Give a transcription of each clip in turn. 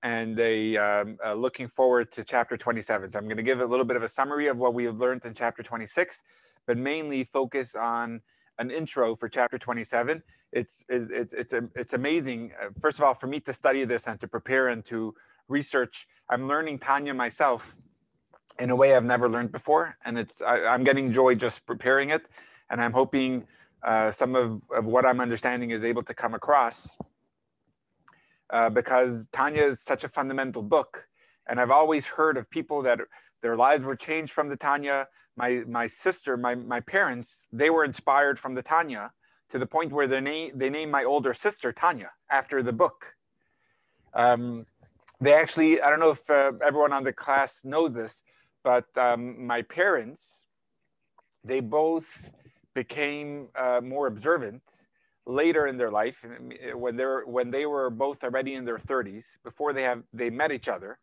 and they looking forward to chapter 27. So I'm going to give a little bit of a summary of what we have learned in chapter 26, but mainly focus on an intro for chapter 27. It's amazing. First of all, for me to study this and to prepare and to research, I'm learning Tanya myself in a way I've never learned before, and I'm getting joy just preparing it, and I'm hoping some of what I'm understanding is able to come across, because Tanya is such a fundamental book, and I've always heard of people that their lives were changed from the Tanya. My sister, my parents, they were inspired from the Tanya to the point where they named my older sister Tanya after the book. They actually, I don't know if everyone on the class knows this, but my parents, they both became more observant later in their life, when they were both already in their 30s, before they met each other.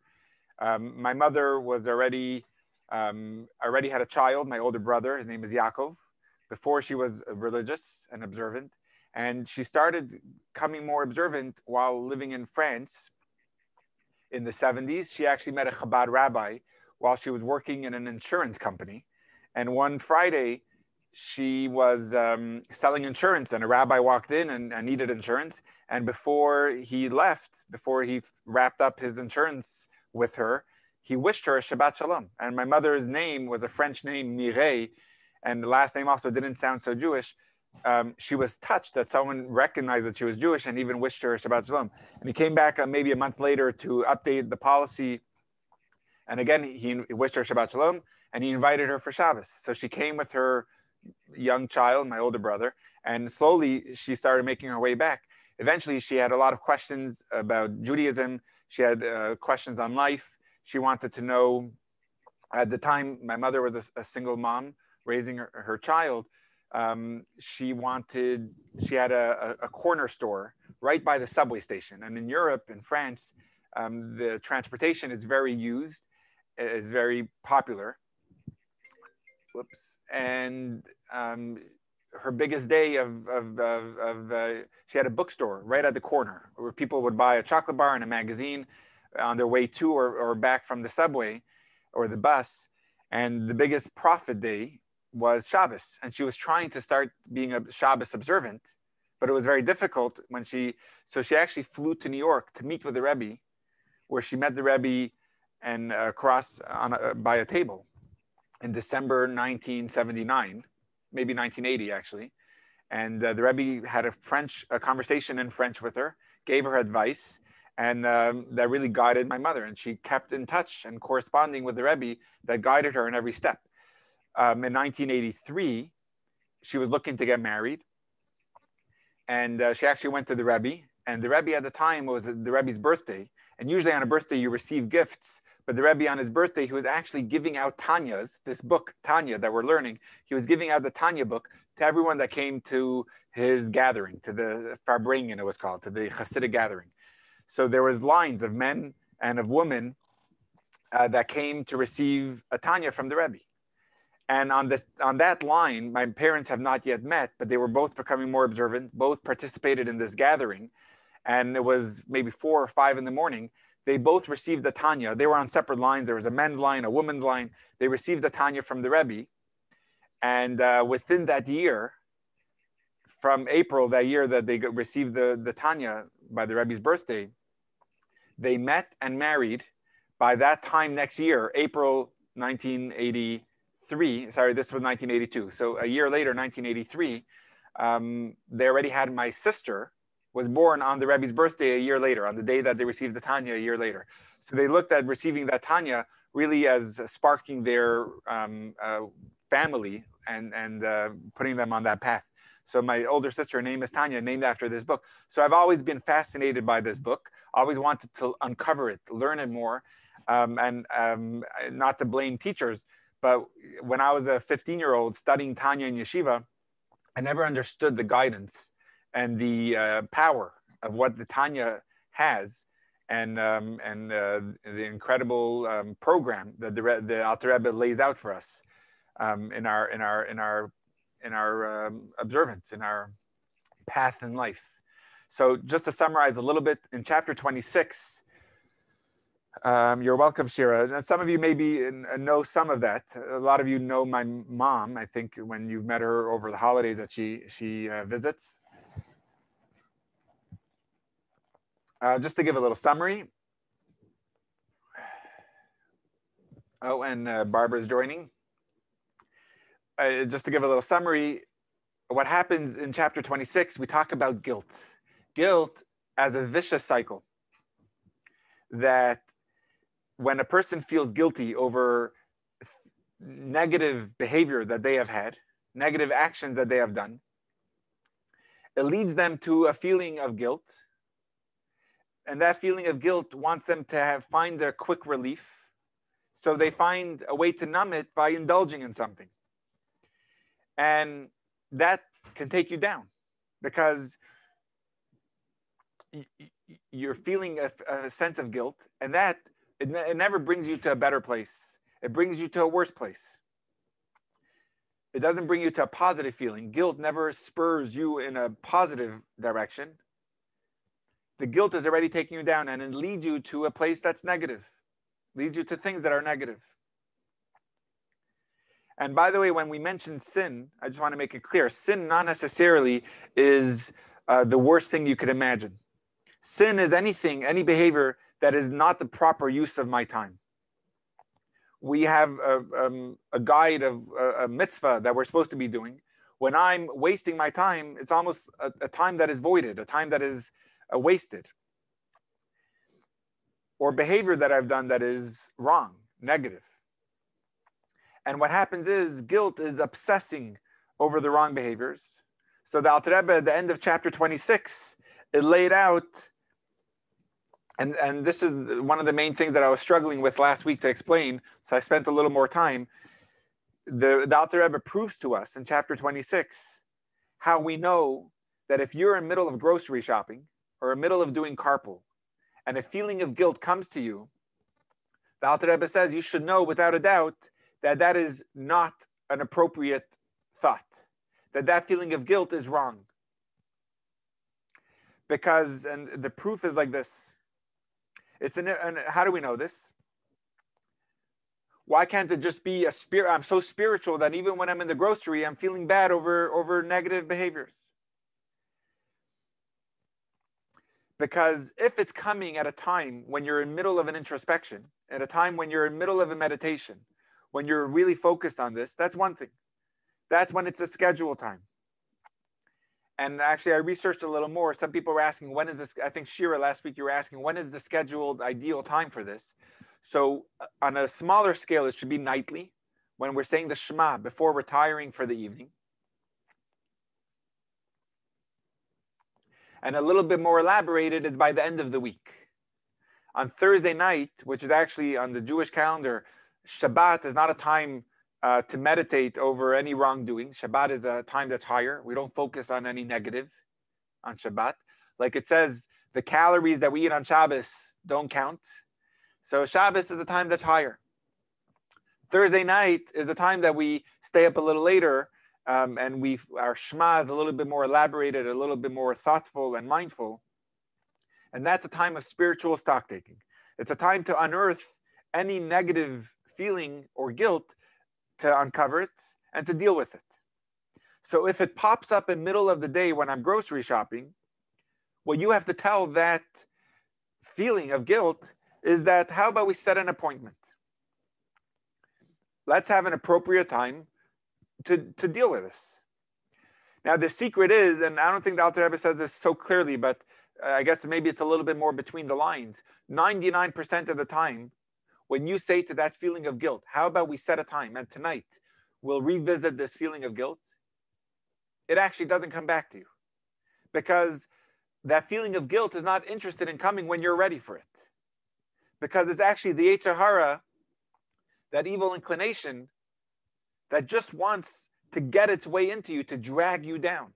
My mother was already had a child, my older brother. His name is Yaakov. Before, she was religious and observant, and she started coming more observant while living in France in the 70s. She actually met a Chabad rabbi while she was working in an insurance company, and one Friday she was selling insurance, and a rabbi walked in and needed insurance. And before he left, before he wrapped up his insurance with her, he wished her a Shabbat Shalom. And my mother's name was a French name, Mireille, and the last name also didn't sound so Jewish. She was touched that someone recognized that she was Jewish and even wished her a Shabbat Shalom. And he came back maybe a month later to update the policy. And again, he wished her Shabbat Shalom, and he invited her for Shabbos. So she came with her young child, my older brother, and slowly she started making her way back. Eventually, she had a lot of questions about Judaism. She had questions on life. She wanted to know, at the time, my mother was a single mom raising her child. She had a corner store right by the subway station. And in Europe, in France, the transportation is very popular. Whoops. And her biggest day she had a bookstore right at the corner where people would buy a chocolate bar and a magazine on their way to or back from the subway or the bus. And the biggest profit day was Shabbos. And she was trying to start being a Shabbos observant, but it was very difficult so she actually flew to New York to meet with the Rebbe, where she met the Rebbe and across by a table in December 1979, maybe 1980 actually. And the Rebbe had a conversation in French with her, gave her advice, and that really guided my mother. And she kept in touch and corresponding with the Rebbe that guided her in every step. In 1983, she was looking to get married. And she actually went to the Rebbe. And the Rebbe at the time was the Rebbe's birthday. And usually on a birthday, you receive gifts. But the Rebbe on his birthday, he was actually giving out Tanya's, this book, Tanya, that we're learning. He was giving out the Tanya book to everyone that came to his gathering, to the Farbringen, it was called, to the Hasidic gathering. So there was lines of men and of women that came to receive a Tanya from the Rebbe. And on that line, my parents have not yet met, but they were both becoming more observant, both participated in this gathering. And it was maybe 4 or 5 in the morning. They both received the Tanya. They were on separate lines. There was a men's line, a woman's line. They received the Tanya from the Rebbe. And within that year, from April that year that they received the Tanya by the Rebbe's birthday, they met and married. By that time next year, April 1983, sorry, this was 1982. So a year later, 1983, they already had my sister, was born on the Rebbe's birthday a year later, on the day that they received the Tanya a year later. So they looked at receiving that Tanya really as sparking their family and putting them on that path. So my older sister, her name is Tanya, named after this book. So I've always been fascinated by this book. I always wanted to uncover it, learn it more, and not to blame teachers. But when I was a 15-year-old studying Tanya in yeshiva, I never understood the guidance and the power of what the Tanya has, and the incredible program that the Alter Rebbe lays out for us in our observance, in our path in life. So just to summarize a little bit, in chapter 26, You're welcome, Shira. Some of you maybe know some of that. A lot of you know my mom, I think, when you've met her over the holidays that she visits. Just to give a little summary. Oh, and Barbara's joining. Just to give a little summary, what happens in chapter 26, we talk about guilt. Guilt as a vicious cycle. That when a person feels guilty over negative behavior that they have had, negative actions that they have done, it leads them to a feeling of guilt. And that feeling of guilt wants them to find a quick relief. So they find a way to numb it by indulging in something. And that can take you down because you're feeling a sense of guilt, and that it never brings you to a better place. It brings you to a worse place. It doesn't bring you to a positive feeling. Guilt never spurs you in a positive direction. The guilt is already taking you down, and it leads you to a place that's negative, leads you to things that are negative. And by the way, when we mention sin, I just want to make it clear, sin not necessarily is the worst thing you could imagine. Sin is anything, any behavior that is not the proper use of my time. We have a guide of a mitzvah that we're supposed to be doing. When I'm wasting my time, it's almost a time that is voided, a time that is wasted. Or behavior that I've done that is wrong, negative. And what happens is guilt is obsessing over the wrong behaviors. So the Alter Rebbe at the end of chapter 26, it laid out, and this is one of the main things that I was struggling with last week to explain, so I spent a little more time. The Alter Rebbe proves to us in chapter 26 how we know that if you're in the middle of grocery shopping or in the middle of doing carpool and a feeling of guilt comes to you, the Alter Rebbe says you should know without a doubt that that is not an appropriate thought, that that feeling of guilt is wrong. Because, and the proof is like this. And how do we know this? Why can't it just be a spirit? I'm so spiritual that even when I'm in the grocery, I'm feeling bad over negative behaviors. Because if it's coming at a time when you're in the middle of an introspection, at a time when you're in the middle of a meditation, when you're really focused on this, that's one thing. That's when it's a scheduled time. And actually, I researched a little more. Some people were asking, when is this? I think Shira, last week, you were asking, when is the scheduled ideal time for this? So on a smaller scale, it should be nightly, when we're saying the Shema before retiring for the evening. And a little bit more elaborated is by the end of the week. On Thursday night, which is actually on the Jewish calendar, Shabbat is not a time to meditate over any wrongdoing. Shabbat is a time that's higher. We don't focus on any negative on Shabbat. Like it says, the calories that we eat on Shabbos don't count. So Shabbos is a time that's higher. Thursday night is a time that we stay up a little later, and our Shema is a little bit more elaborated, a little bit more thoughtful and mindful. And that's a time of spiritual stock taking. It's a time to unearth any negative feeling or guilt, to uncover it and to deal with it. So if it pops up in the middle of the day when I'm grocery shopping, what you have to tell that feeling of guilt is that, how about we set an appointment? Let's have an appropriate time to deal with this. Now the secret is, and I don't think the Alter Rebbe says this so clearly, but I guess maybe it's a little bit more between the lines. 99% of the time, when you say to that feeling of guilt, how about we set a time and tonight we'll revisit this feeling of guilt, it actually doesn't come back to you. Because that feeling of guilt is not interested in coming when you're ready for it. Because it's actually the Yetzer Hara, that evil inclination, that just wants to get its way into you, to drag you down.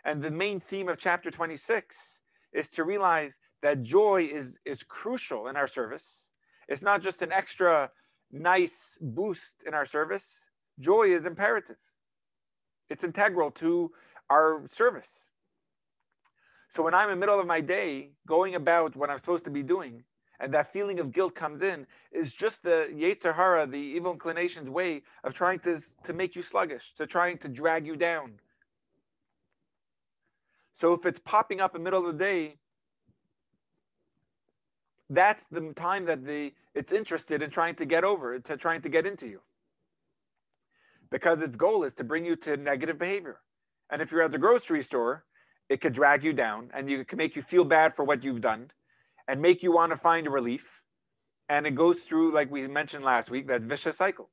And the main theme of chapter 26 is to realize that joy is crucial in our service. It's not just an extra nice boost in our service. Joy is imperative. It's integral to our service. So when I'm in the middle of my day, going about what I'm supposed to be doing, and that feeling of guilt comes in, is just the Yetzer Hara, the evil inclination's way of trying to make you sluggish, to trying to drag you down. So if it's popping up in the middle of the day, that's the time that it's interested in trying to get over, to trying to get into you. Because its goal is to bring you to negative behavior. And if you're at the grocery store, it could drag you down, and it can make you feel bad for what you've done and make you want to find a relief. And it goes through, like we mentioned last week, that vicious cycle.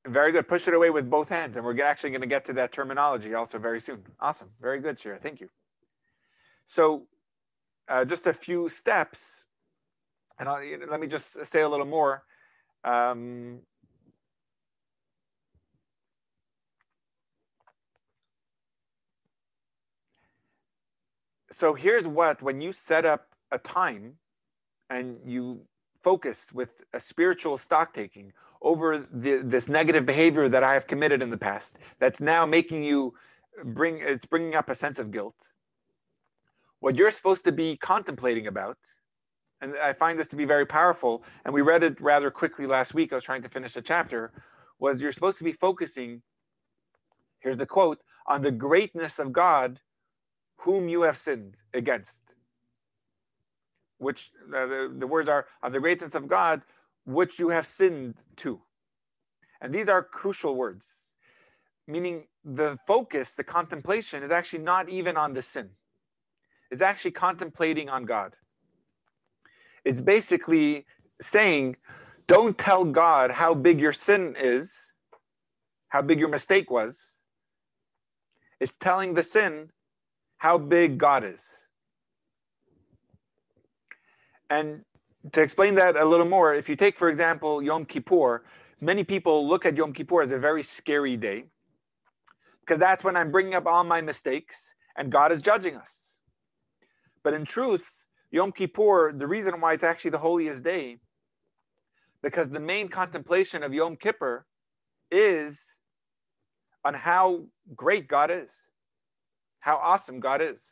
Very good. Push it away with both hands. And we're actually going to get to that terminology also very soon. Awesome. Very good, Shira. Thank you. So just a few steps. And let me just say a little more. So here's when you set up a time and you focus with a spiritual stock taking over this negative behavior that I have committed in the past, that's now making you bringing up a sense of guilt. What you're supposed to be contemplating about, and I find this to be very powerful, and we read it rather quickly last week, I was trying to finish a chapter, was you're supposed to be focusing, here's the quote, on the greatness of God whom you have sinned against. Which the words are, on the greatness of God which you have sinned to. And these are crucial words, meaning the focus, the contemplation is actually not even on the sin. It's actually contemplating on God. It's basically saying, don't tell God how big your sin is, how big your mistake was. It's telling the sin how big God is. And to explain that a little more, if you take, for example, Yom Kippur, many people look at Yom Kippur as a very scary day because that's when I'm bringing up all my mistakes and God is judging us. But in truth, Yom Kippur, the reason why it's actually the holiest day, because the main contemplation of Yom Kippur is on how great God is, how awesome God is,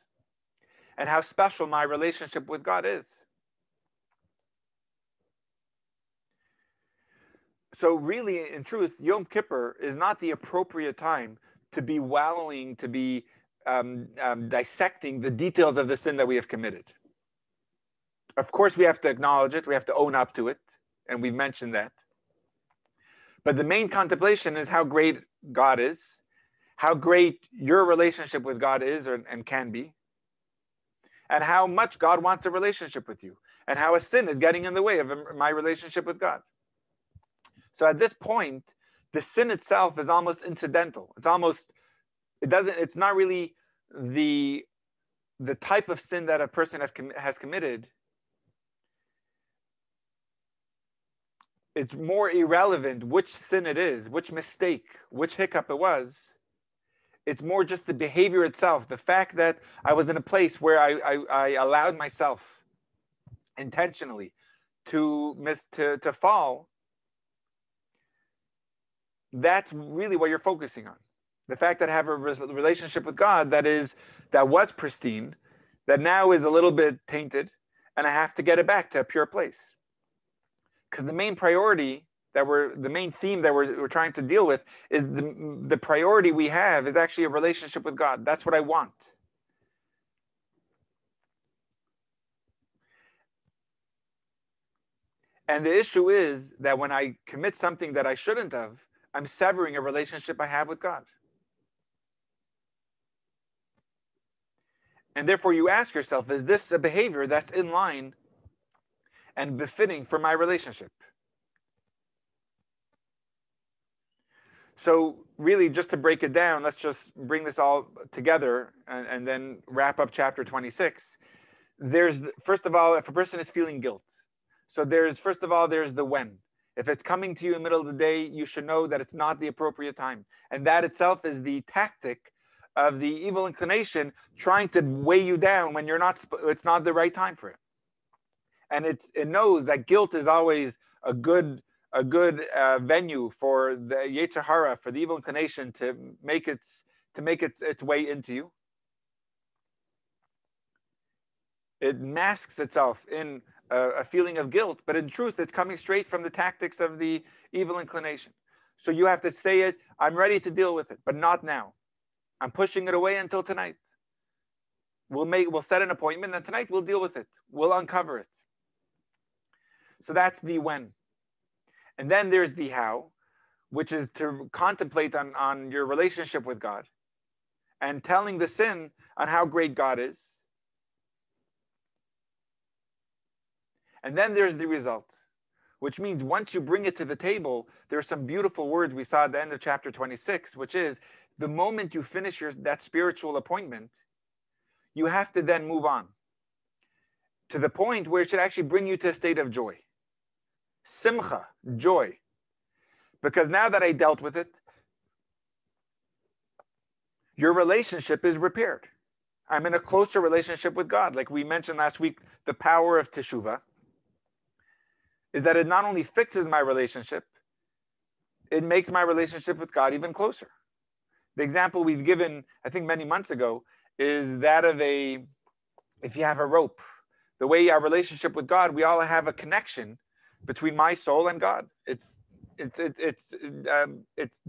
and how special my relationship with God is. So really, in truth, Yom Kippur is not the appropriate time to be wallowing, to be dissecting the details of the sin that we have committed. Of course, we have to acknowledge it. We have to own up to it. And we've mentioned that. But the main contemplation is how great God is, how great your relationship with God is and can be, and how much God wants a relationship with you, and how a sin is getting in the way of my relationship with God. So at this point, the sin itself is almost incidental. It's not really the type of sin that a person has committed. It's more irrelevant which sin it is, which mistake, which hiccup it was. It's more just the behavior itself, the fact that I was in a place where I allowed myself intentionally to fall. That's really what you're focusing on. The fact that I have a relationship with God that was pristine, that now is a little bit tainted, and I have to get it back to a pure place. Because the main priority the main theme that we're trying to deal with is the priority we have is actually a relationship with God. That's what I want. And the issue is that when I commit something that I shouldn't have, I'm severing a relationship I have with God. And therefore you ask yourself, is this a behavior that's in line and befitting for my relationship? So really, just to break it down, let's just bring this all together and then wrap up chapter 26. First of all, if a person is feeling guilt, so there's the when. If it's coming to you in the middle of the day, you should know that it's not the appropriate time. And that itself is the tactic of the evil inclination trying to weigh you down when it's not the right time for it. And it knows that guilt is always a good venue for the Yetzer Hara, for the evil inclination to make its way into you. It masks itself in a feeling of guilt, but in truth, it's coming straight from the tactics of the evil inclination. So you have to say it, I'm ready to deal with it, but not now. I'm pushing it away until tonight. We'll set an appointment, and tonight we'll deal with it. We'll uncover it. So that's the when. And then there's the how, which is to contemplate on your relationship with God and telling the sin on how great God is. And then there's the result, which means once you bring it to the table, there are some beautiful words we saw at the end of chapter 26, which is the moment you finish that spiritual appointment, you have to then move on to the point where it should actually bring you to a state of joy. Simcha, joy. Because now that I dealt with it, your relationship is repaired. I'm in a closer relationship with God. Like we mentioned last week, the power of teshuvah is that it not only fixes my relationship, it makes my relationship with God even closer. The example we've given, I think many months ago, is that of if you have a rope, the way our relationship with God, we all have a connection between my soul and God. It's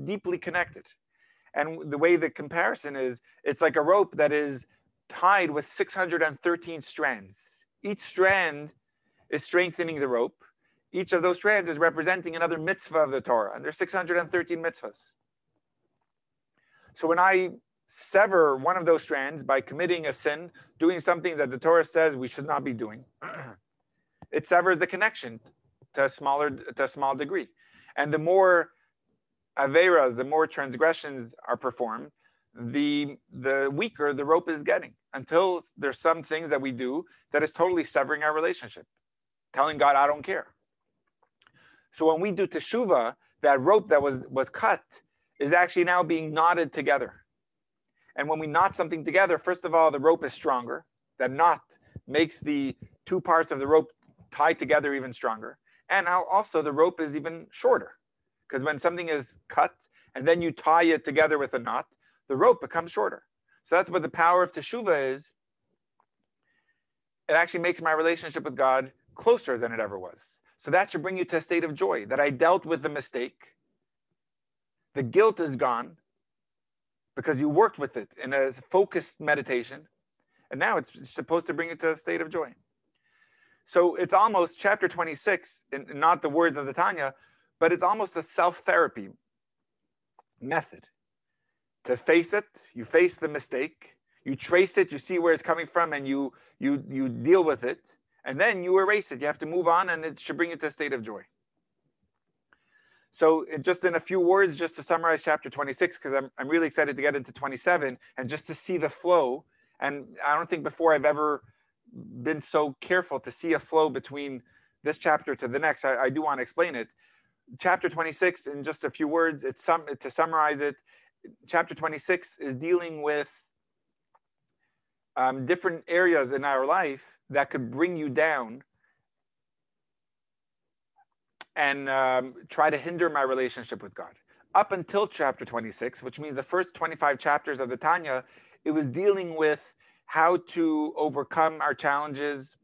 deeply connected. And the way the comparison is, it's like a rope that is tied with 613 strands. Each strand is strengthening the rope. Each of those strands is representing another mitzvah of the Torah, and there's 613 mitzvahs. So when I sever one of those strands by committing a sin, doing something that the Torah says we should not be doing, it severs the connection to a small degree. And the more averas, the more transgressions are performed, the weaker the rope is getting, until there's some things that we do that is totally severing our relationship, telling God, I don't care. So when we do teshuvah, that rope that was cut is actually now being knotted together. And when we knot something together, first of all, the rope is stronger. That knot makes the two parts of the rope tied together even stronger. And now also the rope is even shorter. Because when something is cut and then you tie it together with a knot, the rope becomes shorter. So that's what the power of teshuvah is. It actually makes my relationship with God closer than it ever was. So that should bring you to a state of joy, that I dealt with the mistake. The guilt is gone because you worked with it in a focused meditation. And now it's supposed to bring you to a state of joy. So it's almost chapter 26, not the words of the Tanya, but it's almost a self-therapy method. To face it, you face the mistake, you trace it, you see where it's coming from, and you deal with it, and then you erase it. You have to move on, and it should bring you to a state of joy. So just in a few words, just to summarize chapter 26, because I'm really excited to get into 27, and just to see the flow. And I don't think before I've ever been so careful to see a flow between this chapter to the next. I do want to explain it. Chapter 26, in just a few words, to summarize it, chapter 26 is dealing with different areas in our life that could bring you down and try to hinder my relationship with God. Up until chapter 26, which means the first 25 chapters of the Tanya, it was dealing with how to overcome our challenges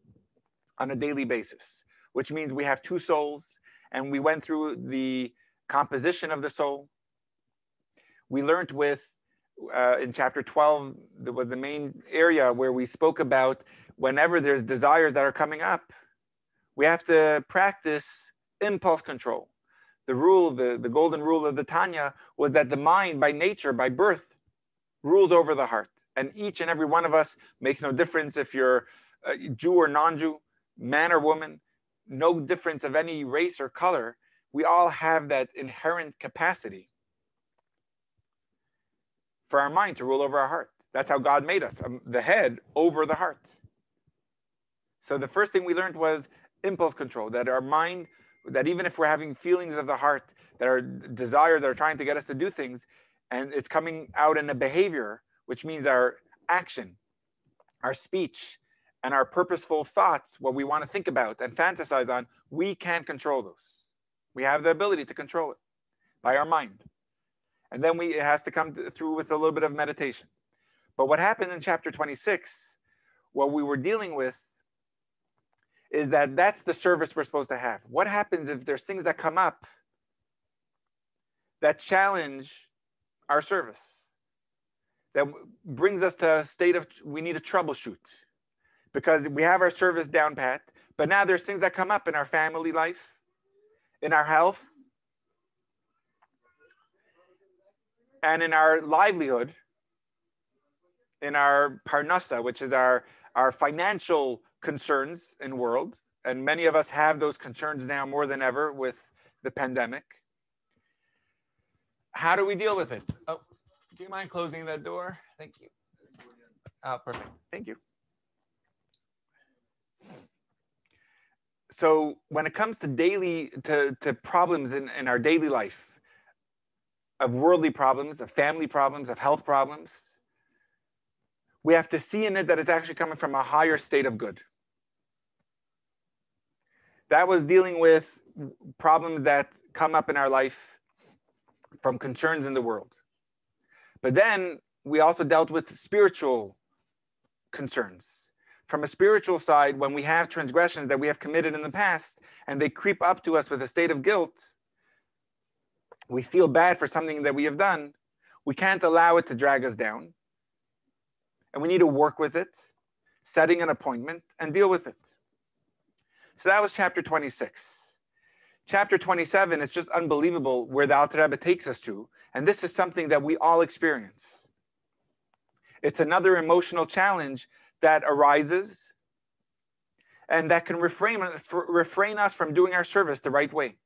on a daily basis, which means we have two souls, and we went through the composition of the soul. We learned in chapter 12, that was the main area where we spoke about whenever there's desires that are coming up, we have to practice impulse control. The rule, the golden rule of the Tanya was that the mind by nature, by birth, rules over the heart. And each and every one of us, makes no difference if you're a Jew or non-Jew, man or woman, no difference of any race or color. We all have that inherent capacity for our mind to rule over our heart. That's how God made us, the head over the heart. So the first thing we learned was impulse control, that our mind, that even if we're having feelings of the heart, that are desires that are trying to get us to do things, and it's coming out in a behavior, which means our action, our speech, and our purposeful thoughts, what we want to think about and fantasize on, we can control those. We have the ability to control it by our mind. And then it has to come through with a little bit of meditation. But what happened in chapter 26, what we were dealing with is that that's the service we're supposed to have. What happens if there's things that come up that challenge our service, that brings us to a state of we need to troubleshoot because we have our service down pat, but now there's things that come up in our family life, in our health, and in our livelihood, in our parnasa, which is our financial concerns in the world. And many of us have those concerns now more than ever with the pandemic. How do we deal with it? Oh, do you mind closing that door? Thank you. Oh, perfect. Thank you. So when it comes to problems in our daily life, of worldly problems, of family problems, of health problems, we have to see in it that it's actually coming from a higher state of good. That was dealing with problems that come up in our life from concerns in the world. But then we also dealt with spiritual concerns. From a spiritual side, when we have transgressions that we have committed in the past and they creep up to us with a state of guilt, we feel bad for something that we have done, we can't allow it to drag us down. And we need to work with it, setting an appointment, and deal with it. So that was chapter 26. Chapter 27 is just unbelievable where the Alter Rebbe takes us to. And this is something that we all experience. It's another emotional challenge that arises and that can refrain us from doing our service the right way.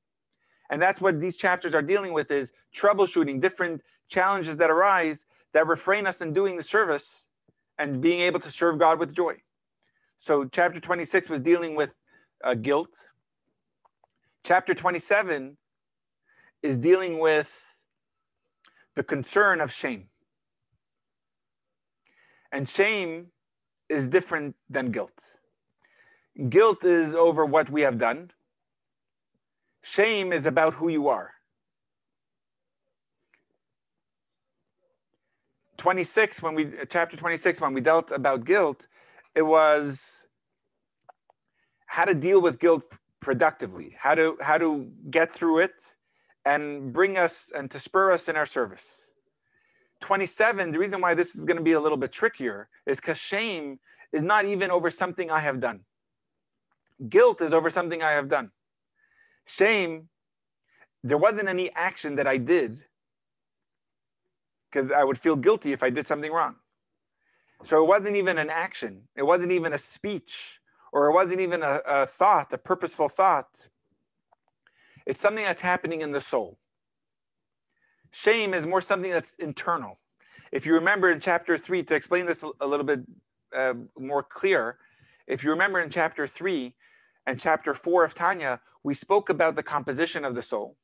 And that's what these chapters are dealing with, is troubleshooting different challenges that arise that refrain us in doing the service and being able to serve God with joy. So chapter 26 was dealing with guilt. Chapter 27 is dealing with the concern of shame. And shame is different than guilt. Guilt is over what we have done. Shame is about who you are. chapter 26, when we dealt about guilt, it was how to deal with guilt productively, how to get through it and bring us and to spur us in our service. 27, the reason why this is going to be a little bit trickier is because shame is not even over something I have done. Guilt is over something I have done. Shame, there wasn't any action that I did because I would feel guilty if I did something wrong. So it wasn't even an action. It wasn't even a speech, or it wasn't even a thought, a purposeful thought. It's something that's happening in the soul. Shame is more something that's internal. If you remember in chapter 3, to explain this a little bit more clear, if you remember in chapter 3 and chapter 4 of Tanya, we spoke about the composition of the soul,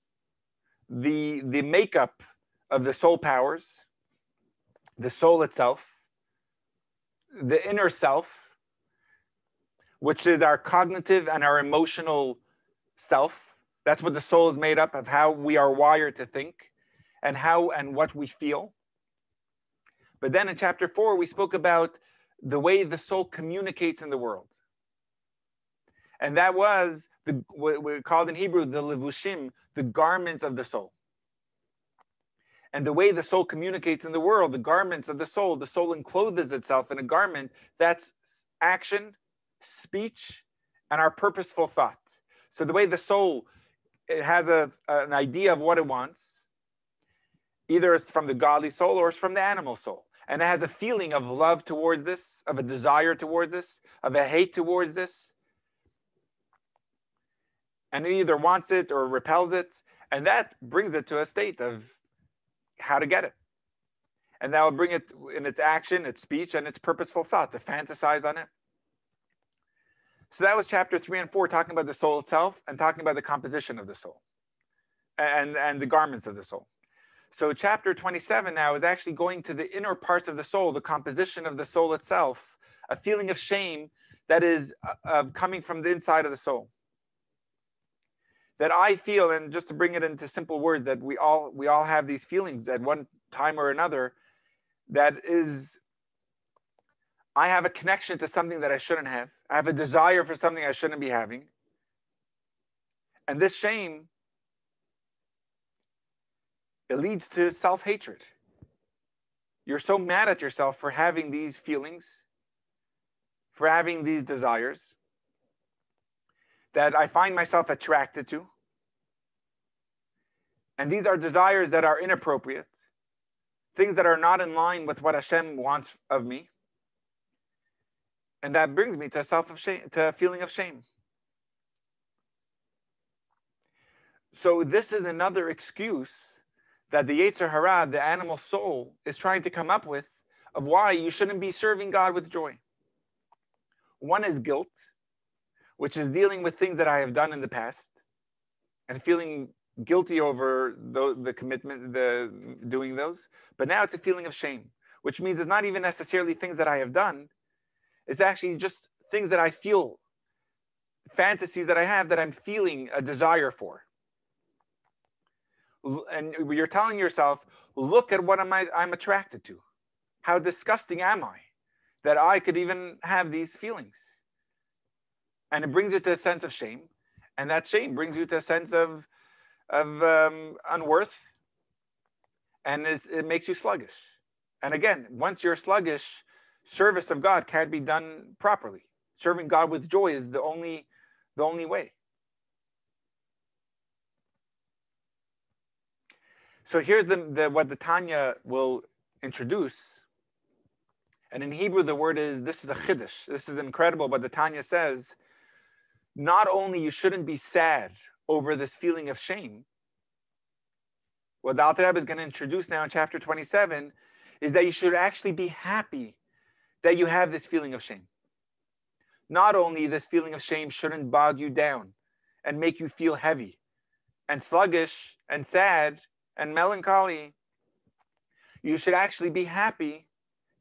the makeup of the soul powers, the soul itself, the inner self, which is our cognitive and our emotional self. That's what the soul is made up of, how we are wired to think and how and what we feel. But then in chapter 4, we spoke about the way the soul communicates in the world. And that was what we called in Hebrew the levushim, the garments of the soul. And the way the soul communicates in the world, the garments of the soul encloses itself in a garment that's action, speech, and our purposeful thought. So the way the soul, it has an idea of what it wants, either it's from the godly soul or it's from the animal soul. And it has a feeling of love towards this, of a desire towards this, of a hate towards this. And it either wants it or repels it. And that brings it to a state of how to get it. And that will bring it in its action, its speech, and its purposeful thought, to fantasize on it. So that was chapter 3 and 4, talking about the soul itself and talking about the composition of the soul and the garments of the soul. So chapter 27 now is actually going to the inner parts of the soul, the composition of the soul itself, a feeling of shame that is coming from the inside of the soul. That I feel, and just to bring it into simple words, that we all have these feelings at one time or another, that is I have a connection to something that I shouldn't have. I have a desire for something I shouldn't be having. And this shame, it leads to self-hatred. You're so mad at yourself for having these feelings, for having these desires, that I find myself attracted to. And these are desires that are inappropriate, things that are not in line with what Hashem wants of me. And that brings me to a feeling of shame. So this is another excuse that the Yetzer Hara, the animal soul, is trying to come up with of why you shouldn't be serving God with joy. One is guilt, which is dealing with things that I have done in the past and feeling guilty over the commitment, the doing those. But now it's a feeling of shame, which means it's not even necessarily things that I have done. It's actually just things that I feel, fantasies that I have that I'm feeling a desire for. And you're telling yourself, look at what I'm attracted to. How disgusting am I that I could even have these feelings? And it brings you to a sense of shame. And that shame brings you to a sense of unworth. And it makes you sluggish. And again, once you're sluggish, service of God can't be done properly. Serving God with joy is the only way. So here's what the Tanya will introduce. And in Hebrew, the word is, this is a chiddush. This is incredible. But the Tanya says, not only you shouldn't be sad over this feeling of shame, what the Alter Rebbe is going to introduce now in chapter 27 is that you should actually be happy that you have this feeling of shame. Not only this feeling of shame shouldn't bog you down and make you feel heavy and sluggish and sad and melancholy, you should actually be happy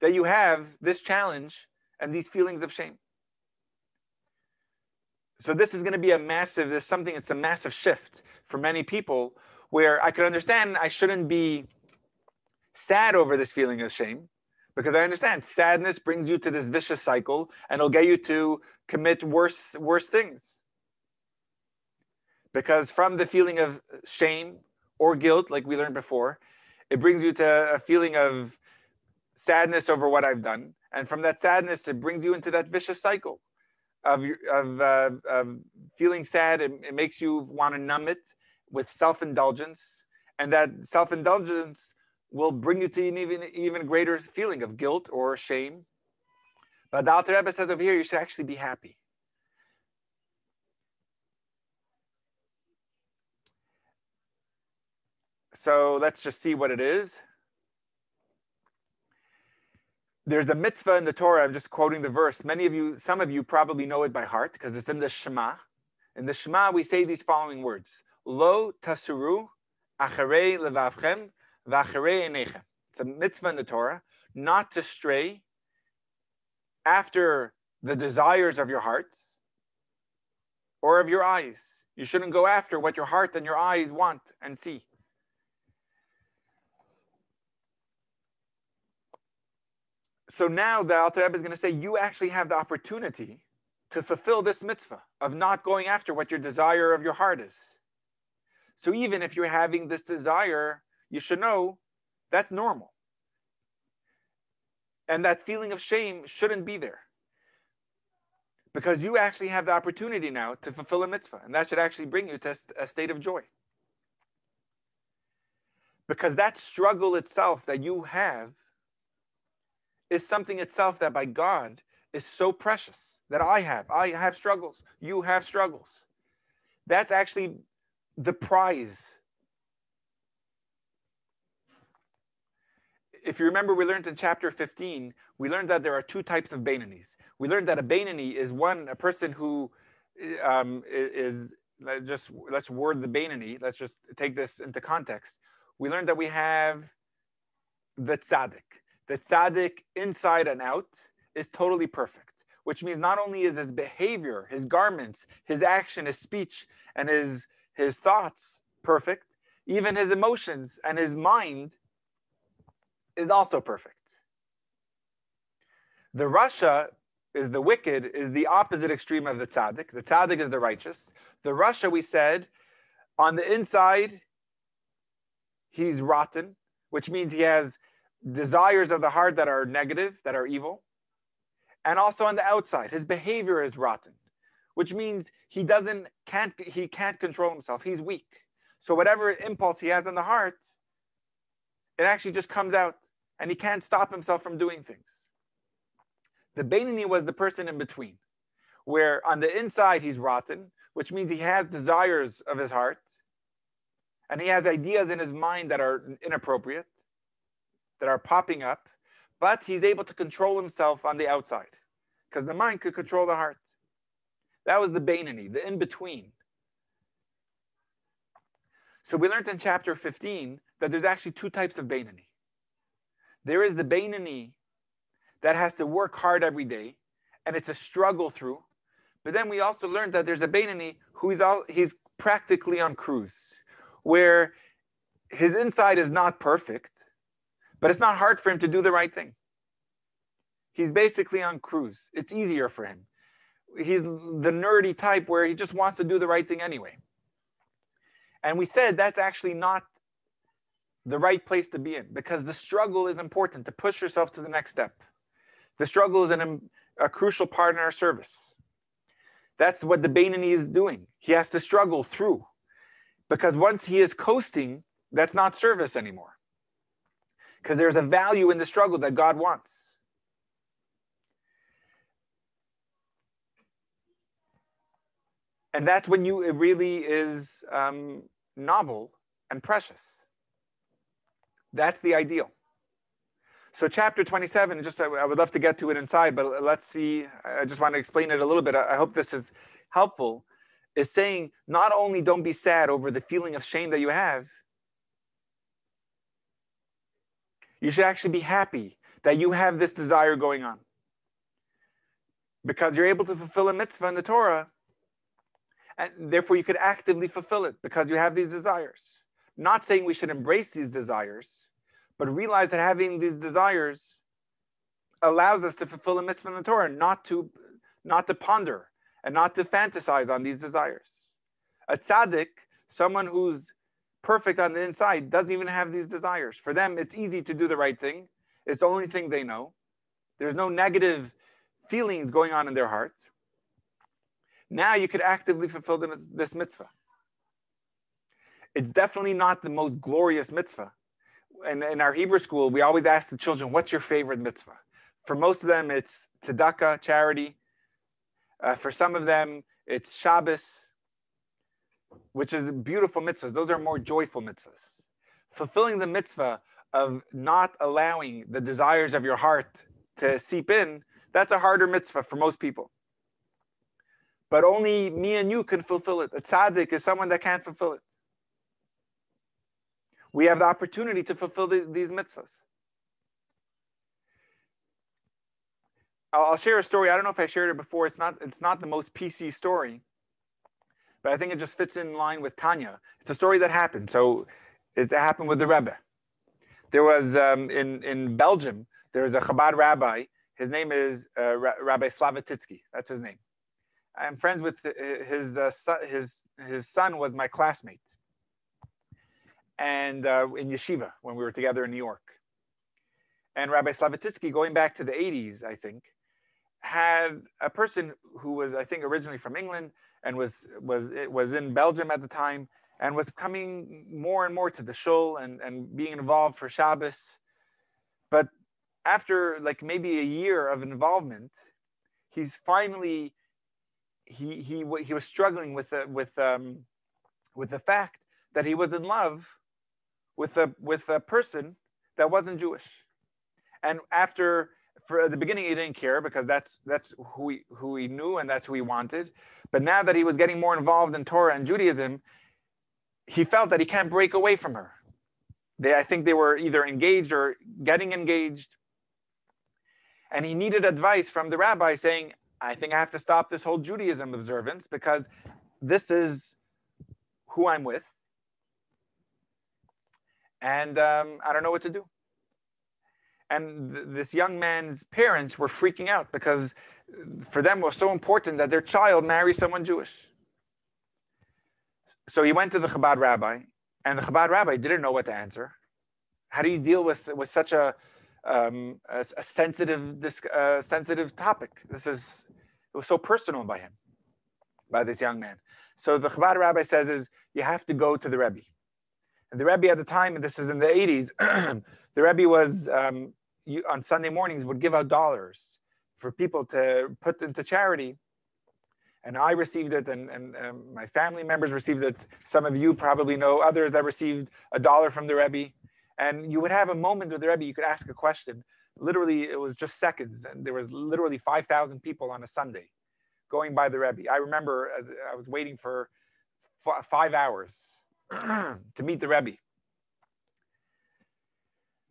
that you have this challenge and these feelings of shame. So this is going to be it's a massive shift for many people, where I could understand I shouldn't be sad over this feeling of shame, because I understand sadness brings you to this vicious cycle and it'll get you to commit worse things. Because from the feeling of shame or guilt, like we learned before, it brings you to a feeling of sadness over what I've done. And from that sadness, it brings you into that vicious cycle of feeling sad. It makes you want to numb it with self-indulgence. And that self-indulgence will bring you to an even greater feeling of guilt or shame. But the Alter Rebbe says over here, you should actually be happy. So let's just see what it is. There's a mitzvah in the Torah. I'm just quoting the verse. Some of you probably know it by heart because it's in the Shema. In the Shema, we say these following words: Lo tasuru acharei levavchem v'acharei einechem. It's a mitzvah in the Torah, not to stray after the desires of your hearts or of your eyes. You shouldn't go after what your heart and your eyes want and see. So now the Alter Rebbe is going to say, you actually have the opportunity to fulfill this mitzvah of not going after what your desire of your heart is. So even if you're having this desire, you should know that's normal. And that feeling of shame shouldn't be there. Because you actually have the opportunity now to fulfill a mitzvah. And that should actually bring you to a state of joy. Because that struggle itself that you have is something itself that by God is so precious. That I have struggles. You have struggles. That's actually the prize. If you remember, we learned in chapter 15, we learned that there are two types of Beinanis. We learned that a Beinani is a person who let's word the Beinani. Let's just take this into context. We learned that we have the tzaddik. The tzaddik, inside and out, is totally perfect. Which means not only is his behavior, his garments, his action, his speech, and his thoughts perfect, even his emotions and his mind is also perfect. The Rasha is the wicked, is the opposite extreme of the tzaddik. The tzaddik is the righteous. The Rasha, we said, on the inside, he's rotten, which means he has desires of the heart that are negative, that are evil. And also on the outside, his behavior is rotten, which means he can't control himself. He's weak. So whatever impulse he has in the heart, it actually just comes out, and he can't stop himself from doing things. The Beinoni was the person in between, where on the inside he's rotten, which means he has desires of his heart, and he has ideas in his mind that are inappropriate, that are popping up, but he's able to control himself on the outside, because the mind could control the heart. That was the Beinoni, the in-between. So we learned in chapter 15 that there's actually two types of Beinoni. There is the Beinoni that has to work hard every day, and it's a struggle through. But then we also learned that there's a Beinoni who he's practically on cruise, where his inside is not perfect, but it's not hard for him to do the right thing. He's basically on cruise. It's easier for him. He's the nerdy type where he just wants to do the right thing anyway. And we said that's actually not the right place to be in, because the struggle is important to push yourself to the next step. The struggle is a crucial part in our service. That's what the Beinoni is doing. He has to struggle through, because once he is coasting, that's not service anymore. Because there's a value in the struggle that God wants. And that's when it really is novel and precious. That's the ideal. So chapter 27, I would love to get to it inside, but let's see. I just want to explain it a little bit. I hope this is helpful. Is saying not only don't be sad over the feeling of shame that you have, you should actually be happy that you have this desire going on. Because you're able to fulfill a mitzvah in the Torah, and therefore you could actively fulfill it because you have these desires. Not saying we should embrace these desires, but realize that having these desires allows us to fulfill a mitzvah in the Torah, not to ponder and not to fantasize on these desires. A tzaddik, someone who's perfect on the inside, doesn't even have these desires. For them, it's easy to do the right thing. It's the only thing they know. There's no negative feelings going on in their heart. Now you could actively fulfill this mitzvah. It's definitely not the most glorious mitzvah. And in our Hebrew school, we always ask the children, what's your favorite mitzvah? For most of them, it's tzedakah, charity. For some of them, it's Shabbos, which is beautiful mitzvahs. Those are more joyful mitzvahs. Fulfilling the mitzvah of not allowing the desires of your heart to seep in, that's a harder mitzvah for most people. But only me and you can fulfill it. A tzaddik is someone that can't fulfill it. We have the opportunity to fulfill these mitzvahs. I'll share a story. I don't know if I shared it before. It's not the most PC story, but I think it just fits in line with Tanya. It's a story that happened. So it happened with the Rebbe. There was in Belgium, there was a Chabad rabbi. His name is Rabbi Slavititsky. That's his name. I'm friends with his son was my classmate, and in yeshiva when we were together in New York. And Rabbi Slavititsky, going back to the 80s, I think, had a person who was, I think, originally from England and was in Belgium at the time and was coming more and more to the shul and being involved for Shabbos. But after like maybe a year of involvement, he's finally he was struggling with the fact that he was in love with a person that wasn't Jewish. And for the beginning, he didn't care because that's who he knew and that's who he wanted. But now that he was getting more involved in Torah and Judaism, he felt that he can't break away from her. I think they were either engaged or getting engaged. And he needed advice from the rabbi saying, I think I have to stop this whole Judaism observance because this is who I'm with. And I don't know what to do. And this young man's parents were freaking out because for them it was so important that their child marry someone Jewish. So he went to the Chabad rabbi, and the Chabad rabbi didn't know what to answer. How do you deal with such a sensitive topic? It was so personal by this young man. So the Chabad rabbi says you have to go to the Rebbe. And the Rebbe at the time, and this is in the 80s, the Rebbe was, on Sunday mornings, would give out dollars for people to put into charity. And I received it, and my family members received it. Some of you probably know others that received $1 from the Rebbe. And you would have a moment with the Rebbe, you could ask a question. Literally, it was just seconds, and there was literally 5,000 people on a Sunday going by the Rebbe. I remember as I was waiting for 5 hours to meet the Rebbe.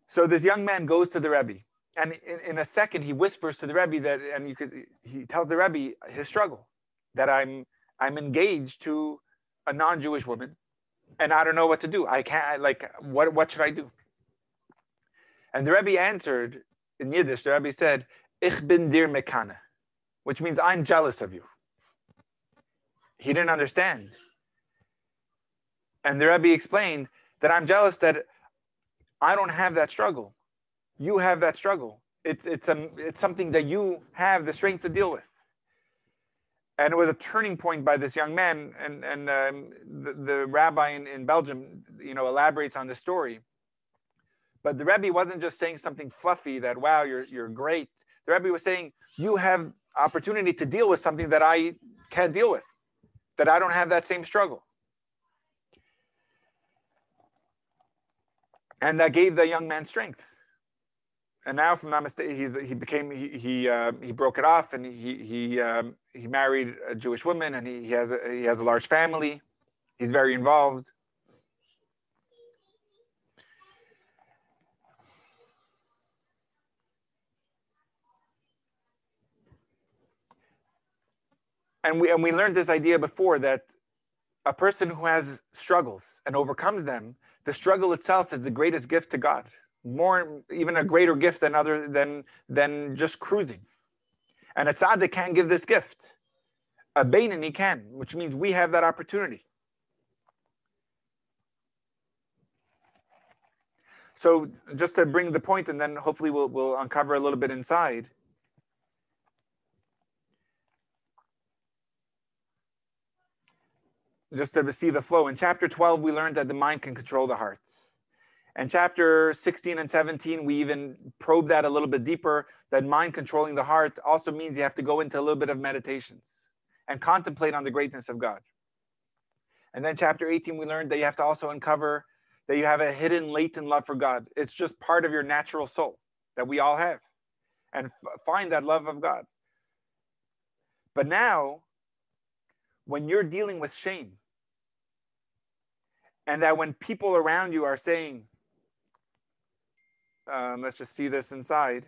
So this young man goes to the Rebbe, and in a second he whispers to the Rebbe that, and he tells the Rebbe his struggle, that I'm engaged to a non-Jewish woman, and I don't know what to do. I can't, what should I do? And the Rebbe answered in Yiddish. The Rebbe said, "Ich bin dir mekane," which means I'm jealous of you. He didn't understand. And the Rebbe explained that I'm jealous that I don't have that struggle. You have that struggle. It's something that you have the strength to deal with. And it was a turning point by this young man. And the rabbi in Belgium, elaborates on the story. But the Rebbe wasn't just saying something fluffy that, wow, you're great. The Rebbe was saying, you have opportunity to deal with something that I can't deal with, that I don't have that same struggle. And that gave the young man strength. And now, if I'm not mistaken, he broke it off, and he married a Jewish woman, and he has a large family. He's very involved. And we learned this idea before, that a person who has struggles and overcomes them, the struggle itself is the greatest gift to God. More, even a greater gift than just cruising. And a tzaddik can give this gift. A beinoni can, which means we have that opportunity. So just to bring the point, and then hopefully we'll uncover a little bit inside. Just to see the flow. In chapter 12, we learned that the mind can control the heart. And chapter 16 and 17, we even probe that a little bit deeper, that mind controlling the heart also means you have to go into a little bit of meditations and contemplate on the greatness of God. And then chapter 18, we learned that you have to also uncover that you have a hidden, latent love for God. It's just part of your natural soul that we all have. And find that love of God. But now, when you're dealing with shame, and that when people around you are saying, let's just see this inside.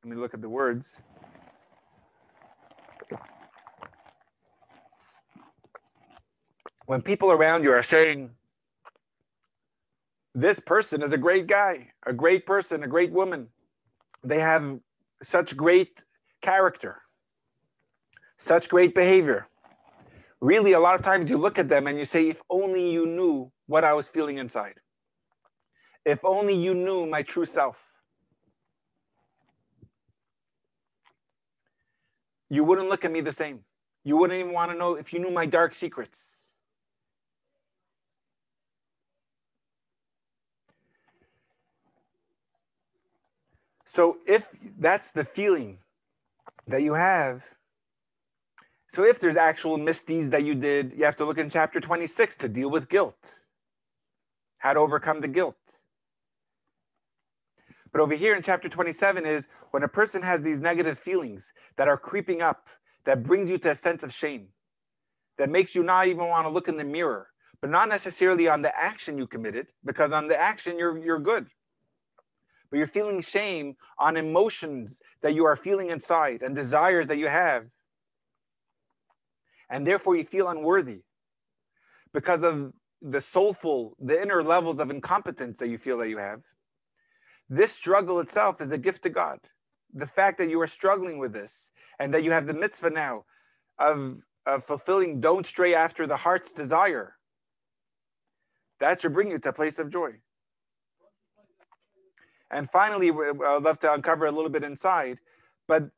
Let me look at the words. When people around you are saying, this person is a great guy, a great person, a great woman. They have such great character, such great behavior. Really, a lot of times you look at them and you say, if only you knew what I was feeling inside. If only you knew my true self. You wouldn't look at me the same. You wouldn't even want to know if you knew my dark secrets. So if that's the feeling that you have, so if there's actual misdeeds that you did, you have to look in chapter 26 to deal with guilt. How to overcome the guilt. But over here in chapter 27 is when a person has these negative feelings that are creeping up, that brings you to a sense of shame, that makes you not even want to look in the mirror, but not necessarily on the action you committed, because on the action you're good. But you're feeling shame on emotions that you are feeling inside and desires that you have. And therefore you feel unworthy because of the soulful, the inner levels of incompetence that you feel that you have. This struggle itself is a gift to God. The fact that you are struggling with this and that you have the mitzvah now of fulfilling don't stray after the heart's desire, that should bring you to a place of joy. And finally, I'd love to uncover a little bit inside, but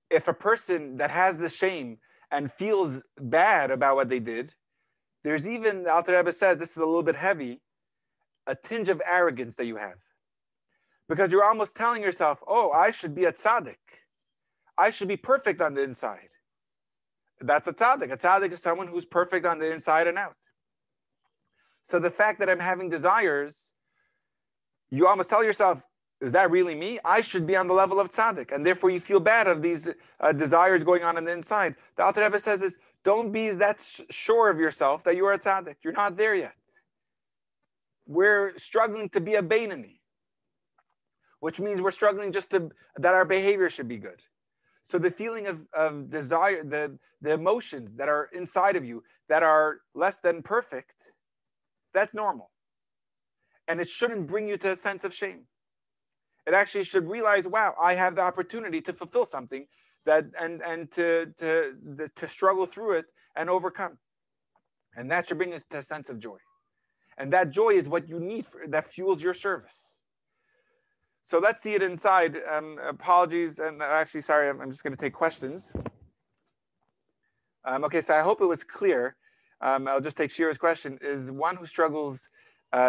if a person that has the shame and feels bad about what they did, there's even, the Alter Rebbe says, this is a little bit heavy, a tinge of arrogance that you have. Because you're almost telling yourself, oh, I should be a tzaddik. I should be perfect on the inside. That's a tzaddik. A tzaddik is someone who's perfect on the inside and out. So the fact that I'm having desires, you almost tell yourself, is that really me? I should be on the level of tzaddik. And therefore you feel bad of these desires going on the inside. The Alter Rebbe says this, don't be that sure of yourself that you are a tzaddik. You're not there yet. We're struggling to be a Beinani, which means we're struggling just that our behavior should be good. So the feeling of desire, the emotions that are inside of you that are less than perfect, that's normal. And it shouldn't bring you to a sense of shame. It actually should realize, wow, I have the opportunity to fulfill something that and to struggle through it and overcome. And that should bring us to a sense of joy. And that joy is what you need that fuels your service. So let's see it inside. Apologies, and actually, sorry, I'm just going to take questions. Okay, so I hope it was clear. I'll just take Shira's question. Is one who struggles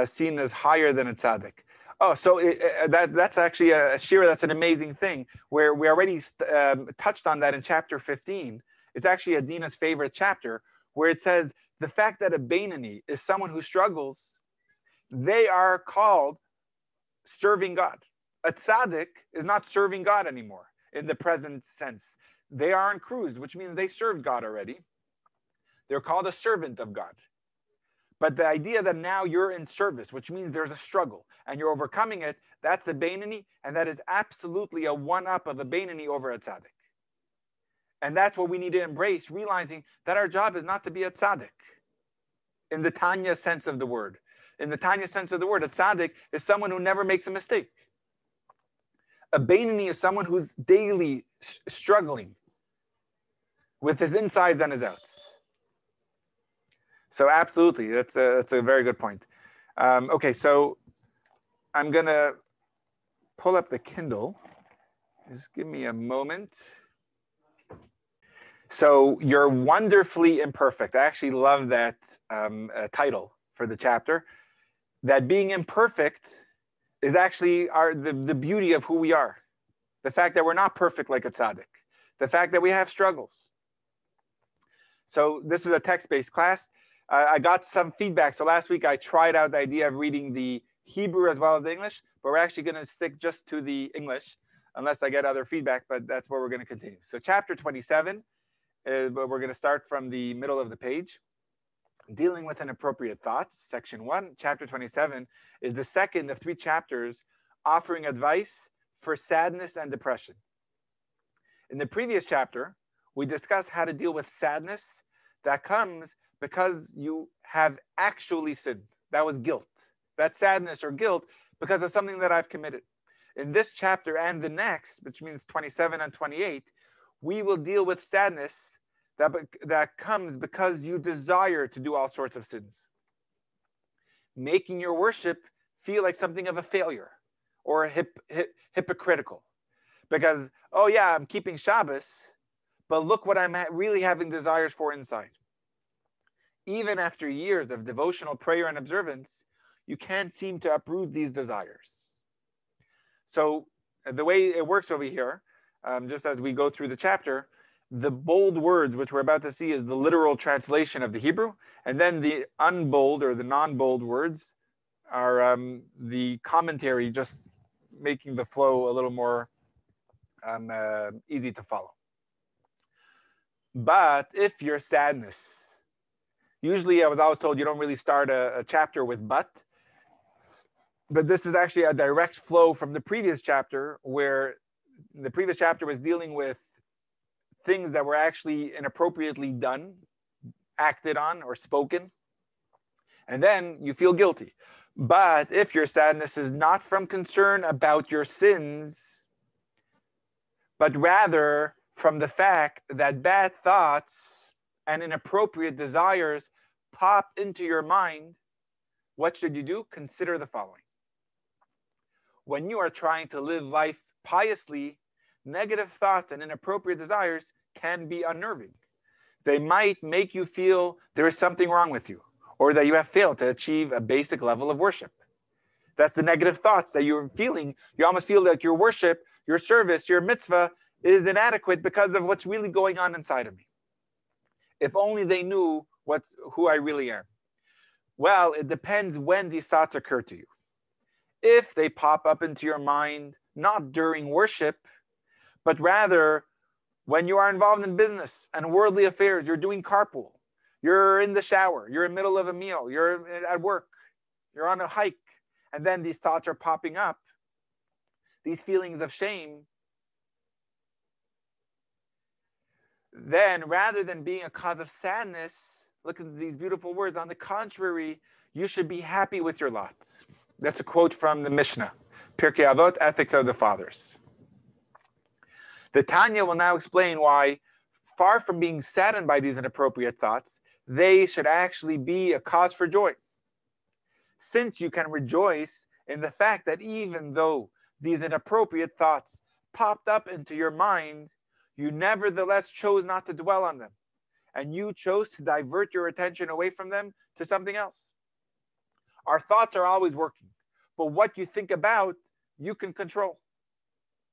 seen as higher than a tzaddik? Oh, so that's actually a Shira, that's an amazing thing, where we already touched on that in chapter 15. It's actually Adina's favorite chapter, where it says, the fact that a Beinani is someone who struggles, they are called serving God. A tzaddik is not serving God anymore in the present sense. They are on cruise, which means they served God already. They're called a servant of God. But the idea that now you're in service, which means there's a struggle and you're overcoming it, that's a Beinani, and that is absolutely a one-up of a Beinani over a tzaddik. And that's what we need to embrace, realizing that our job is not to be a tzaddik in the Tanya sense of the word. In the Tanya sense of the word, a tzaddik is someone who never makes a mistake. A Beinani is someone who's daily struggling with his insides and his outs. So absolutely, that's a very good point. Okay, so I'm going to pull up the Kindle. Just give me a moment. So you're wonderfully imperfect. I actually love that title for the chapter. That being imperfect is actually the beauty of who we are. The fact that we're not perfect like a tzaddik. The fact that we have struggles. So this is a text-based class. I got some feedback. So last week I tried out the idea of reading the Hebrew as well as the English, but we're actually going to stick just to the English unless I get other feedback, but that's where we're going to continue. So chapter 27, we're going to start from the middle of the page. Dealing with inappropriate thoughts, section 1, chapter 27, is the second of 3 chapters offering advice for sadness and depression. In the previous chapter, we discussed how to deal with sadness that comes because you have actually sinned. That was guilt. That's sadness or guilt because of something that I've committed. In this chapter and the next, which means 27 and 28, we will deal with sadness that comes because you desire to do all sorts of sins. Making your worship feel like something of a failure or hypocritical. Because, oh yeah, I'm keeping Shabbos, but look what I'm really having desires for inside. Even after years of devotional prayer and observance, you can't seem to uproot these desires. So the way it works over here, just as we go through the chapter, the bold words, which we're about to see, is the literal translation of the Hebrew. And then the unbold or the non-bold words are the commentary, just making the flow a little more easy to follow. But if your sadness, usually I was always told you don't really start a chapter with but this is actually a direct flow from the previous chapter, where the previous chapter was dealing with things that were actually inappropriately done, acted on, or spoken. And then you feel guilty. But if your sadness is not from concern about your sins, but rather from the fact that bad thoughts and inappropriate desires pop into your mind, what should you do? Consider the following. When you are trying to live life piously, negative thoughts and inappropriate desires can be unnerving. They might make you feel there is something wrong with you, or that you have failed to achieve a basic level of worship. That's the negative thoughts that you're feeling. You almost feel like your worship, your service, your mitzvah is inadequate because of what's really going on inside of me. If only they knew who I really am. Well, it depends when these thoughts occur to you. If they pop up into your mind, not during worship, but rather when you are involved in business and worldly affairs, you're doing carpool, you're in the shower, you're in the middle of a meal, you're at work, you're on a hike, and then these thoughts are popping up, these feelings of shame, then rather than being a cause of sadness, look at these beautiful words. On the contrary, you should be happy with your lot. That's a quote from the Mishnah, Pirkei Avot, Ethics of the Fathers. The Tanya will now explain why, far from being saddened by these inappropriate thoughts, they should actually be a cause for joy. Since you can rejoice in the fact that even though these inappropriate thoughts popped up into your mind, you nevertheless chose not to dwell on them, and you chose to divert your attention away from them to something else. Our thoughts are always working, but what you think about, you can control.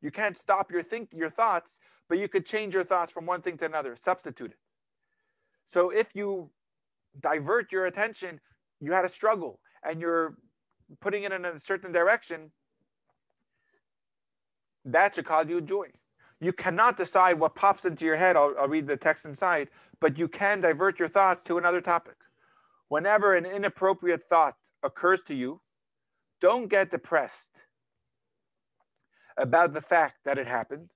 You can't stop your thoughts, but you could change your thoughts from one thing to another, substitute it. So if you divert your attention, you had a struggle, and you're putting it in a certain direction, that should cause you joy. You cannot decide what pops into your head. I'll read the text inside, but you can divert your thoughts to another topic. Whenever an inappropriate thought occurs to you, don't get depressed about the fact that it happened.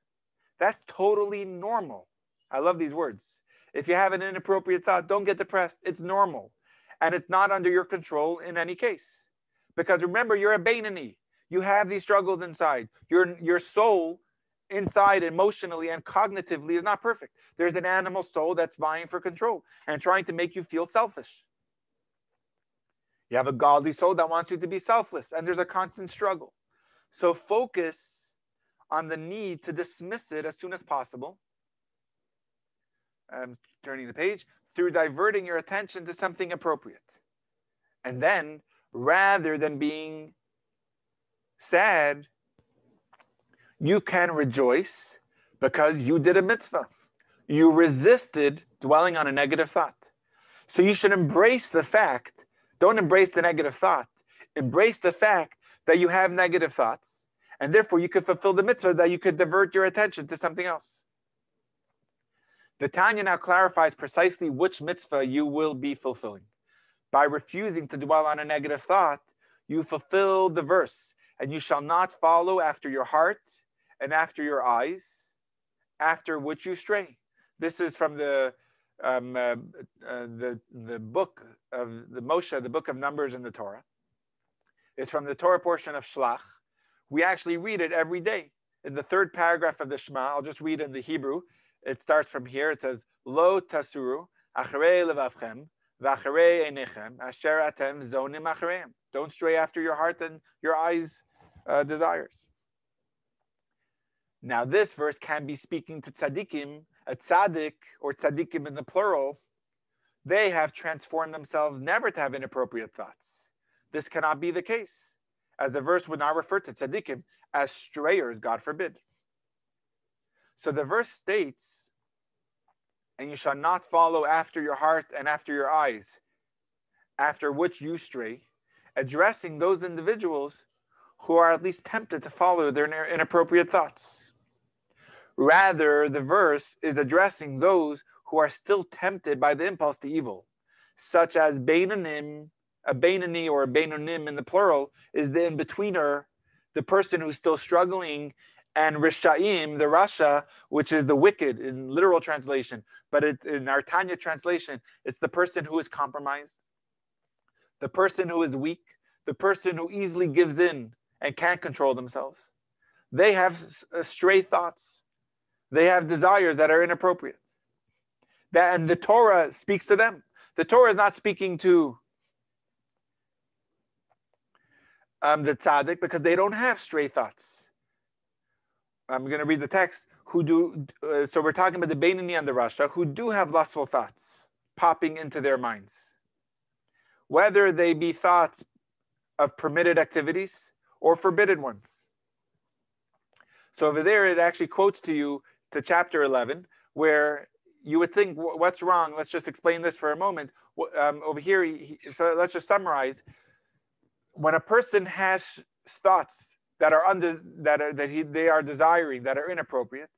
That's totally normal. I love these words. If you have an inappropriate thought, don't get depressed. It's normal. And it's not under your control in any case. Because remember, you're a Beinani. You have these struggles inside. Your soul inside emotionally and cognitively is not perfect. There's an animal soul that's vying for control and trying to make you feel selfish. You have a godly soul that wants you to be selfless, and there's a constant struggle. So focus on the need to dismiss it as soon as possible. I'm turning the page, through diverting your attention to something appropriate. And then, rather than being sad, you can rejoice because you did a mitzvah. You resisted dwelling on a negative thought. So you should embrace the fact, don't embrace the negative thought, embrace the fact that you have negative thoughts, and therefore you could fulfill the mitzvah that you could divert your attention to something else. The Tanya now clarifies precisely which mitzvah you will be fulfilling. By refusing to dwell on a negative thought, you fulfill the verse, and you shall not follow after your heart and after your eyes, after which you stray. This is from the book of the Moshe, the book of Numbers in the Torah. It's from the Torah portion of Shlach. We actually read it every day. In the third paragraph of the Shema, I'll just read in the Hebrew. It starts from here. It says, Lo tasuru acharei levavchem v'acharei einechem asher atem zonim achareim. Don't stray after your heart and your eyes' desires. Now this verse can be speaking to tzaddikim, a tzaddik or tzaddikim in the plural. They have transformed themselves never to have inappropriate thoughts. This cannot be the case, as the verse would not refer to tzaddikim as strayers, God forbid. So the verse states, and you shall not follow after your heart and after your eyes, after which you stray, addressing those individuals who are at least tempted to follow their inappropriate thoughts. Rather, the verse is addressing those who are still tempted by the impulse to evil, such as Beinanim. A Beinani or a Beinonim in the plural is the in-betweener, the person who's still struggling, and Rishaim, the Rasha, which is the wicked in literal translation, but in our Tanya translation, it's the person who is compromised. the person who is weak, the person who easily gives in and can't control themselves. They have stray thoughts. They have desires that are inappropriate. And the Torah speaks to them. The Torah is not speaking to the tzaddik because they don't have stray thoughts. I'm going to read the text. So we're talking about the Beinoni and the Rasha who do have lustful thoughts popping into their minds. Whether they be thoughts of permitted activities or forbidden ones. So over there, it actually quotes to you to chapter 11, where you would think, what's wrong? Let's just explain this for a moment. Over here, so let's just summarize. When a person has thoughts that are they are desiring, that are inappropriate,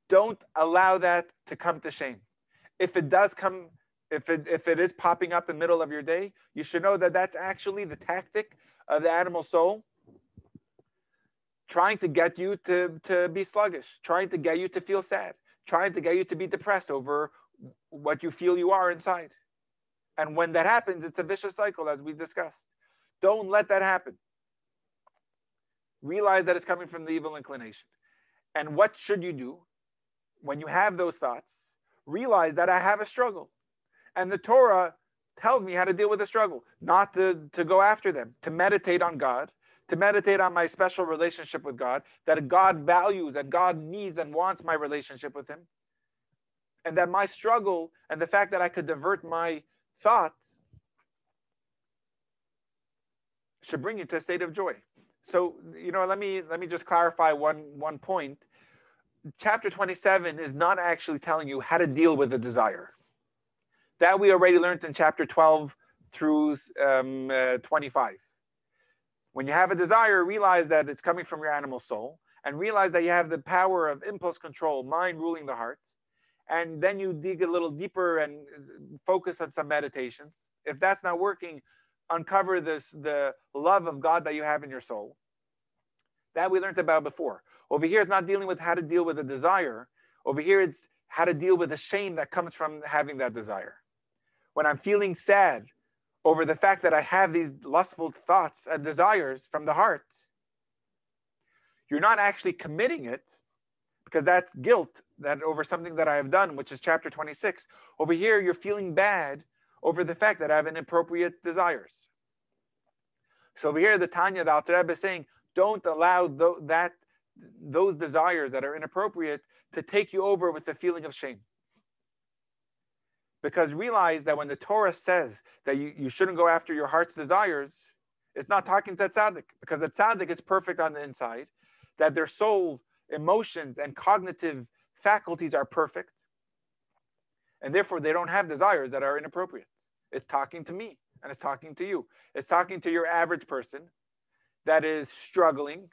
don't allow that to come to shame. If it does come, if it is popping up in the middle of your day, you should know that that's actually the tactic of the animal soul, trying to get you to be sluggish, trying to get you to feel sad, trying to get you to be depressed over what you feel you are inside. And when that happens, it's a vicious cycle, as we discussed. Don't let that happen. Realize that it's coming from the evil inclination. And what should you do when you have those thoughts? Realize that I have a struggle. And the Torah tells me how to deal with the struggle, not to go after them, to meditate on God, to meditate on my special relationship with God, that God values and God needs and wants my relationship with him. And that my struggle and the fact that I could divert my thought should bring you to a state of joy. So, let me just clarify one point. Chapter 27 is not actually telling you how to deal with the desire. That we already learned in chapter 12 through 25. When you have a desire, realize that it's coming from your animal soul, and realize that you have the power of impulse control, mind ruling the heart. And then you dig a little deeper and focus on some meditations. If that's not working, uncover the love of God that you have in your soul. That we learned about before. Over here, it's not dealing with how to deal with a desire. Over here, it's how to deal with the shame that comes from having that desire. When I'm feeling sad over the fact that I have these lustful thoughts and desires from the heart, you're not actually committing it, because that's guilt that over something that I have done, which is chapter 26. Over here, you're feeling bad over the fact that I have inappropriate desires. So over here, the Tanya, the Alter Rebbe is saying, don't allow those desires that are inappropriate to take you over with the feeling of shame. Because realize that when the Torah says that you shouldn't go after your heart's desires, it's not talking to a tzaddik, because the tzaddik is perfect on the inside, that their soul's emotions and cognitive faculties are perfect, and therefore they don't have desires that are inappropriate. It's talking to me, and it's talking to you. It's talking to your average person that is struggling,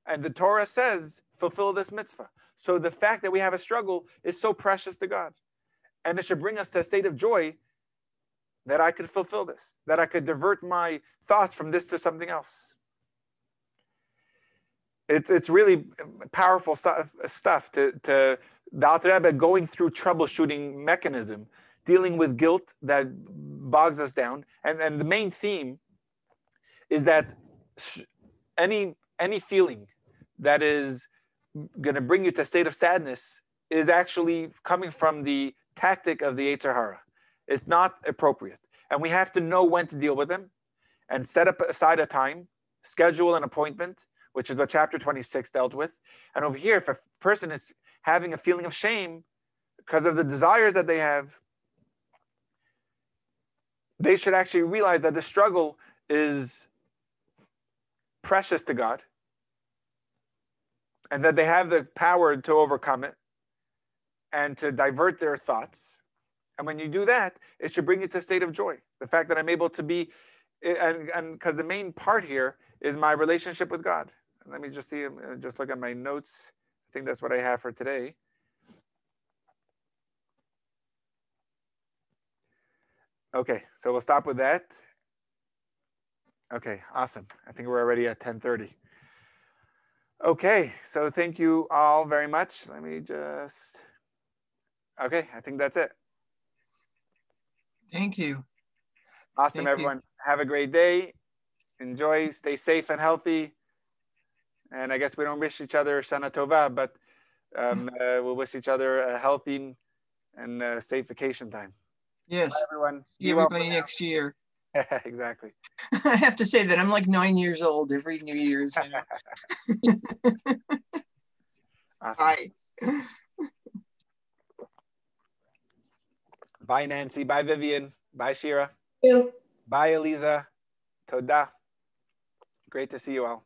and the Torah says, fulfill this mitzvah. So the fact that we have a struggle is so precious to God. And it should bring us to a state of joy that I could fulfill this, that I could divert my thoughts from this to something else. It's really powerful stuff to the Alter Rebbe going through troubleshooting mechanism, dealing with guilt that bogs us down. And the main theme is that any feeling that is going to bring you to a state of sadness is actually coming from the tactic of the Yetzer Hara. It's not appropriate. And we have to know when to deal with them and set up aside a time, schedule an appointment, which is what chapter 26 dealt with. And over here, if a person is having a feeling of shame because of the desires that they have, they should actually realize that the struggle is precious to God and that they have the power to overcome it and to divert their thoughts. And when you do that, it should bring you to a state of joy. The fact that I'm able to be, and because the main part here is my relationship with God. Let me just see, just look at my notes. I think that's what I have for today. Okay, so we'll stop with that. Okay, awesome. I think we're already at 10:30. Okay, so thank you all very much. Let me just, okay, I think that's it. Thank you. Awesome, Thank you. everyone. Have a great day. Enjoy. Stay safe and healthy. And I guess we don't wish each other Shana Tova, but we'll wish each other a healthy and safe vacation time. Bye, Yes. everyone. See Be well for everybody next year. now. Exactly. I have to say that I'm like 9 years old every New Year's, you know. Awesome. Bye. Bye, Nancy. Bye, Vivian. Bye, Shira. You. Bye, Eliza. Toda. Great to see you all.